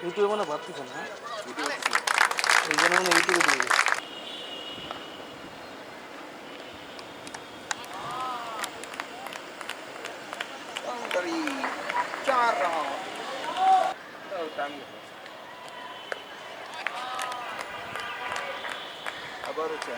ইউটিউবে মানে ভাবতেছে না এই জন্য মানে ইউটিউবে দিয়ে গেছে। Dari 4 रहा टाइम আবার হচ্ছে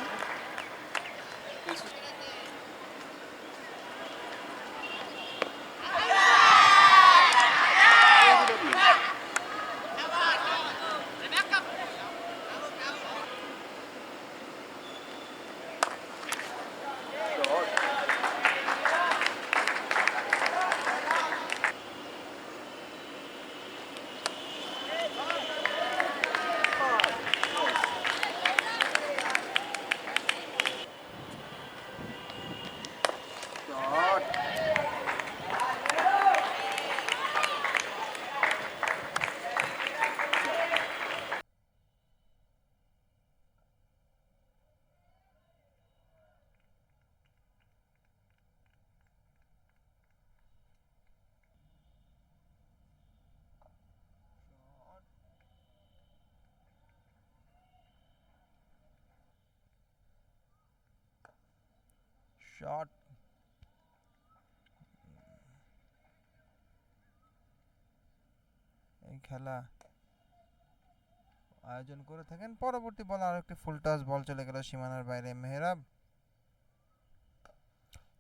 শট। এই খেলা আয়োজন করে থাকেন। পরবর্তী বল আর একটি ফুল টাচ বল চলে গেল সীমানার বাইরে। মেহরাব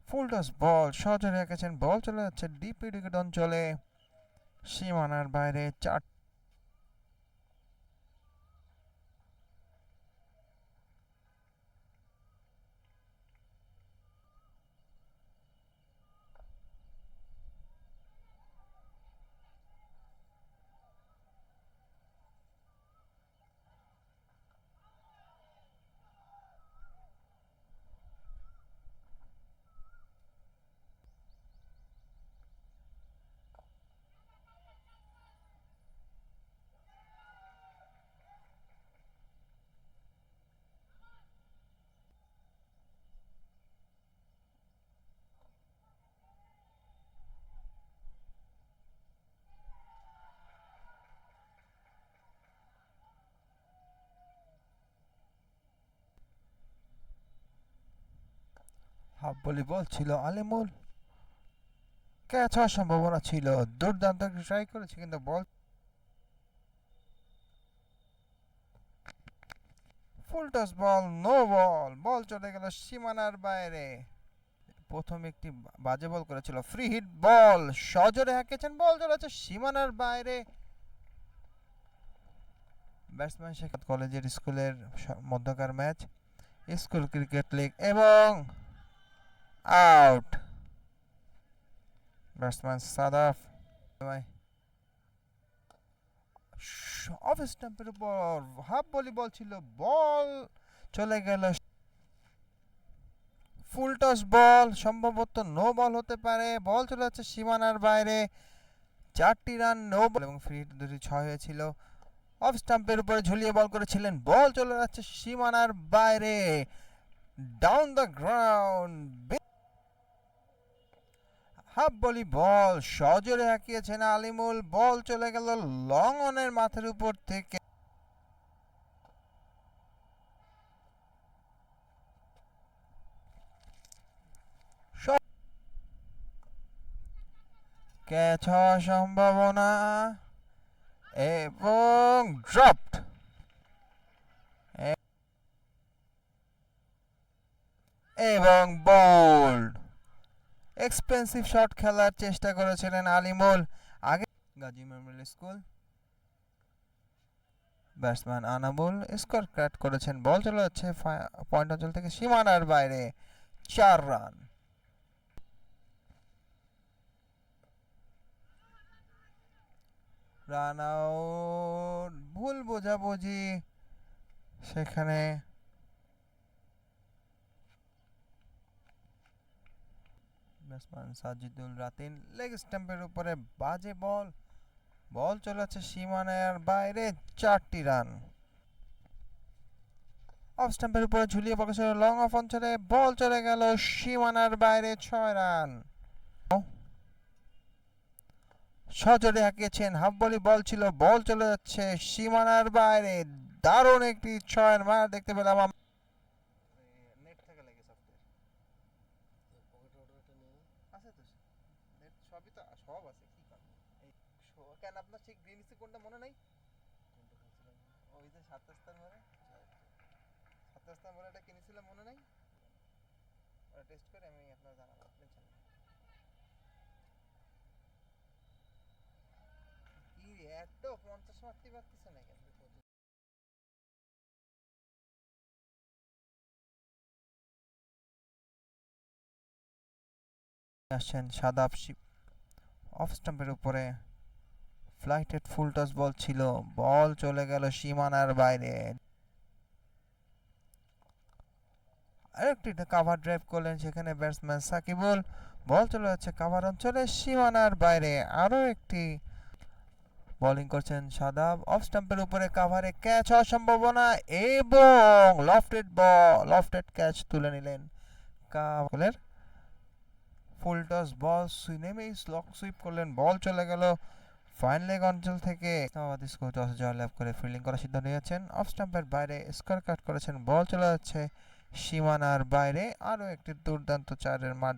ফুল টাচ বল সহজে রেখেছেন, বল চলে যাচ্ছে ডিপ উইকেট অঞ্চলে, সীমানার বাইরে। 4 হাফ ভলি বল ছিল আলিমুল, ক্যাচ হওয়ার সম্ভাবনা ছিল। দুর্দান্ত ট্রাই করেছে কিন্তু বল ফুল টাচ বল, নো বল, বল চলে গেল সীমানার বাইরে। প্রথম একটি বাজে বল করেছিল, ফ্রি হিট বল সজোরে হাঁকিয়েছেন, বল চলেছে সীমানার বাইরে। ব্যাটসম্যান শেখ কলেজের স্কুলের মধ্যকার ম্যাচ, স্কুল ক্রিকেট লিগ, এবং আউট। ব্যাটসম্যান সাদাফ অফ স্টাম্পের উপর হাফ ভলি বল ছিল, বল চলে গেল। ফুল টস বল সম্ভবত নো বল হতে পারে, বল চলে যাচ্ছে সীমানার বাইরে। 4টি রান, নো বল এবং ফ্রি হিট দুটি 6 হয়েছিল। অফ স্টাম্পের উপরে ঝুলিয়ে বল করেছিলেন, বল চলে যাচ্ছে সীমানার বাইরে, down the ground. Half volley ball সজোরে হাঁকিয়েছেন আলিমুল, বল চলে গেল লং অনের মাথার উপর থেকে। ক্যাচ হওয়ার সম্ভাবনা এবং ড্রপড, এবং বোল্ড। এক্সপেন্সিভ শট খেলার চেষ্টা করেছিলেন আলিমুল। আগে Gazi memorial school batsman Anabul score ক্র্যাট করেছেন, বল চলে যাচ্ছে পয়েন্ট অঞ্চল থেকে সীমানার বাইরে। 4 রান। রান আউট, ভুল বোঝাবুঝি সেখানে। ব্যাটসম্যান সাজিদুল রাতিন লেগ স্ট্যাম্পের উপরে বাজে বল, বল চলে যাচ্ছে সীমানার বাইরে। 4টি রান। অফ স্টাম্পের উপরে ঝুলিয়ে বল ছিল লং অফ অঞ্চলে, বল চলে গেল সীমানার বাইরে। 6 রান। সজোরে হাঁকিয়েছেন, হাফ ভলি বল ছিল, বল চলে যাচ্ছে সীমানার বাইরে। দারুণ একটি ছয়ের মার দেখতে পেলাম নেট থেকে লেগে আছে তো নেট সবই তো সব আছে কি করব এই কেন আপনার সেই গ্রিন কোনটা মনে নাই? ওই যে 27 মোড়ে 27 মোড়ে এটা কিনেছিলাম মনে নাই? ওটা টেস্ট করে আমি আপনার জানাবো, টেনশন নেই। কি রে, এত 50 মারতে পারতেছে না কেন? আসছেন সাদাব শিপ অফ স্টাম্পের উপরে। ফ্লাইটেড ফুল টস বল ছিল, বল চলে গেল সীমানার বাইরে। আরেকটি কাভার ড্রাইভ করলেন সেখানে ব্যাটসম্যান সাকিবুল, বল চলে যাচ্ছে কাভার অঞ্চলে সীমানার বাইরে। আরও একটি বোলিং করছেন সাদাব অফ স্টাম্পের উপরে, কাভারে ক্যাচ হওয়ার সম্ভাবনা এবং লফটেড ক্যাচ তুলে নিলেন কাভারের। ফুল টস বল নেমেই স্লক সুইপ করলেন, বল চলে গেল ফাইন লেগ অঞ্চল থেকে। ইসলামাবাদ স্কোর টসে জয়লাভ করে ফিল্ডিং করার সিদ্ধান্ত নিয়েছেন। অফ স্টাম্পের বাইরে স্কোর কাট করেছেন, বল চলে যাচ্ছে সীমানার বাইরে। আরও একটি দুর্দান্ত চারের মার।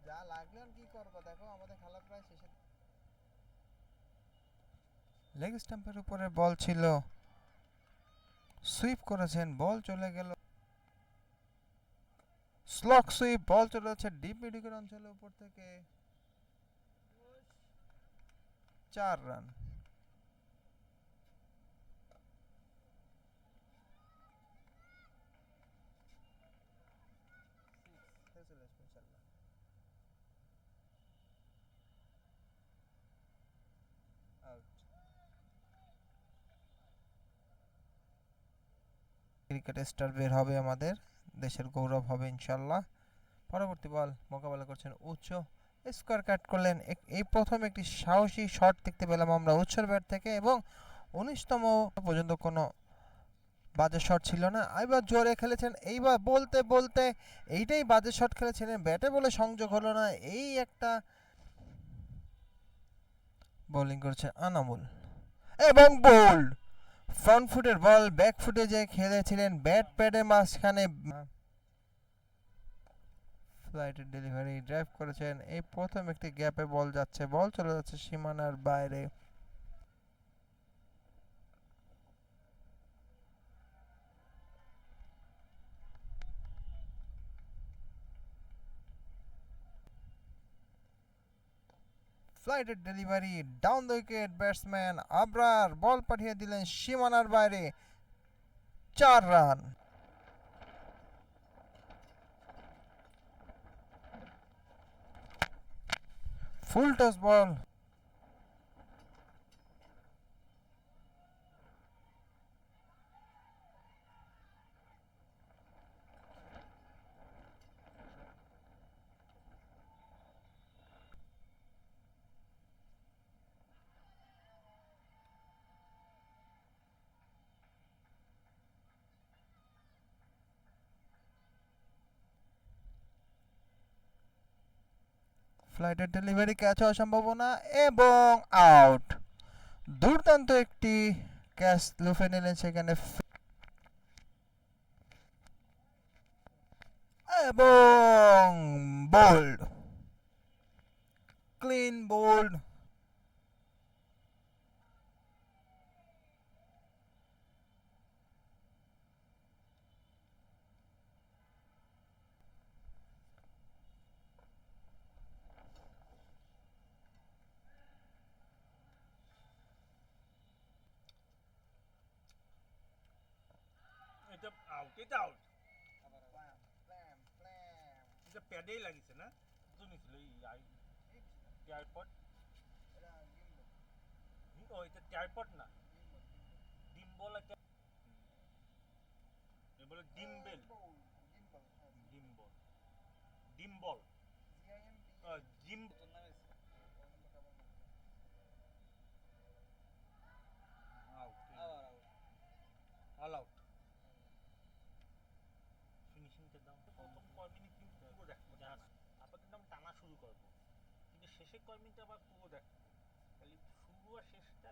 যা লাগলো আর কি করবো, দেখো আমাদের খেলা প্রায় শেষে। লেগ স্টাম্পের উপরে বল ছিল, সুইপ করেছেন, বল চলে গেল স্লক সুইপ, বল চলে যাচ্ছে ডিপ মিডিকের অঞ্চলের উপর থেকে। 4 রান। ক্রিকেট স্টার বের হবে, আমাদের দেশের গৌরব হবে ইনশাল্লাহ। পরবর্তী বল মোকাবেলা করছেন উচ্চ, স্কোয়ার কাট করলেন। এই প্রথম একটি সাহসী শট দেখতে পেলাম আমরা উচ্চর ব্যাট থেকে, এবং 19তম পর্যন্ত কোনো বাজে শট ছিল না। এবার জোরে খেলেছেন, এইবার বলতে বলতে এইটাই বাজে শট খেলেছিলেন, ব্যাটে বলে সংযোগ হলো না। এই একটা বোলিং করছে আনামুল এবং বোল্ড ফ্রন্ট ফুটের বল ব্যাক ফুটে যে খেলেছিলেন, ব্যাট প্যাডের মাঝখানে ফ্লাইটের ডেলিভারি ড্রাইভ করেছেন। এই প্রথম একটি গ্যাপে বল যাচ্ছে, বল চলে যাচ্ছে সীমানার বাইরে। ফ্লাইটের delivery down the wicket, batsman Abrar ball পাঠিয়ে দিলেন সীমানার বাইরে। 4 রান। ফুল টস বল ফ্লাইটের ডেলিভারি ক্যাচ হওয়ার সম্ভাবনা এবং আউট। দুর্দান্ত একটি ক্যাচ লুফে নিলেন সেখানে এবং বোল্ড, ক্লিন বোল্ড। এটা আউট, এটা আউট। এটা প্যাডেই লাগিছে না? তুমি ছিল এই ট্রাইপড। ও এটা ট্রাইপড না, ডিম্বল একটা, বলে ডিম্বেল, ডিম্বল, ডিম্বল, জিম। Out, all out. ফিনিশিংটা দাও প্রথম কয় মিনিট কিন্তু পুরো দেখো জানা করবো, কিন্তু শেষের কয় মিনিট আবার পুরো দেখো, তাহলে শুরু আর শেষটা